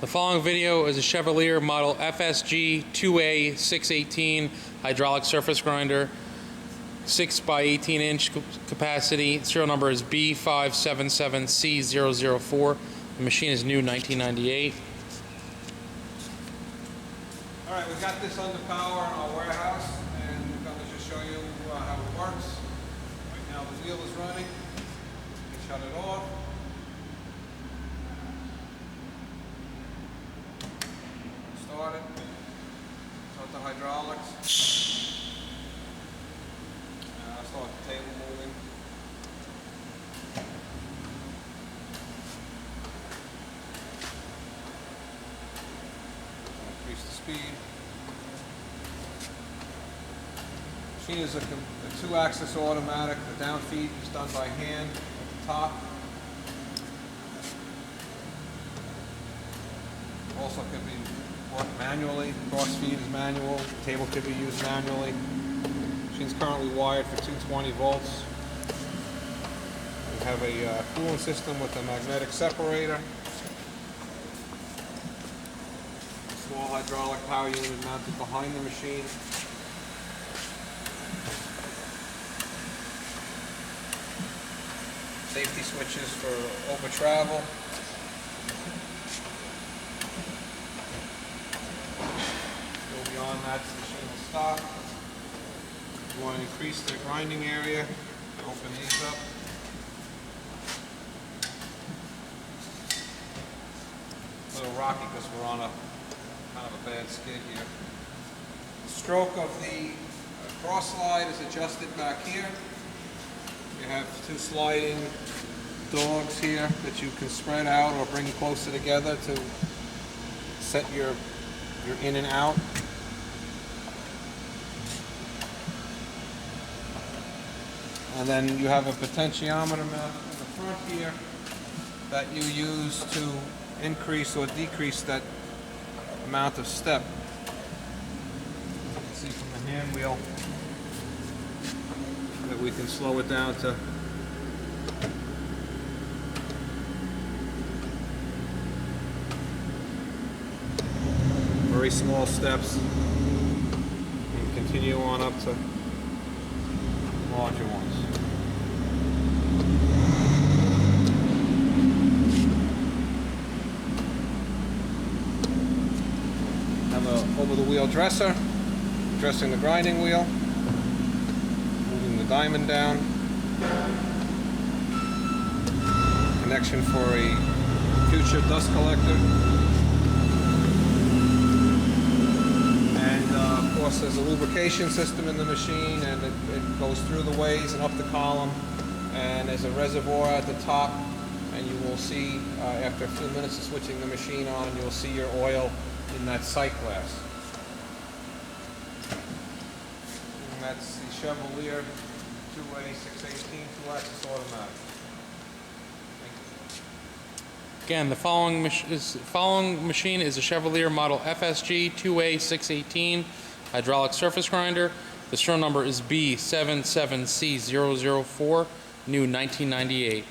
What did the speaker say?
The following video is a Chevalier model FSG-2A618 hydraulic surface grinder, 6 by 18 inch capacity. Serial number is B577C004. The machine is new, 1998. Alright, we've got this under power in our warehouse, and we're going to just show you how it works. Right now the wheel is running. We shut it off. Start it. Start the hydraulics. Start the table moving. Increase the speed. The machine is a 2-axis automatic. The down feed is done by hand at the top. Also can be worked manually. Cross feed is manual. The table could be used manually. The machine's currently wired for 220 volts. We have a cooling system with a magnetic separator. Small hydraulic power unit mounted behind the machine. Safety switches for over travel. Go beyond that, the machine will stop. If you want to increase the grinding area, open these up. A little rocky because we're on a kind of a bad skid here. The stroke of the cross slide is adjusted back here. You have 2 sliding dogs here that you can spread out or bring closer together to set your in and out. And then you have a potentiometer mounted in the front here that you use to increase or decrease that amount of step. You can see from the hand wheel that we can slow it down to very small steps and continue on up to larger ones. Have a over-the-wheel dresser, dressing the grinding wheel, moving the diamond down, connection for a future dust collector, and of course there's a lubrication system in the machine, and it goes through the ways and up the column, and there's a reservoir at the top, and you will see after a few minutes of switching the machine on, you'll see your oil in that sight glass. And that's the Chevalier 2A618 2-axis automatic. Thank you. Again, the following machine is a Chevalier model FSG-2A618 hydraulic surface grinder. The serial number is B77C004, new 1998.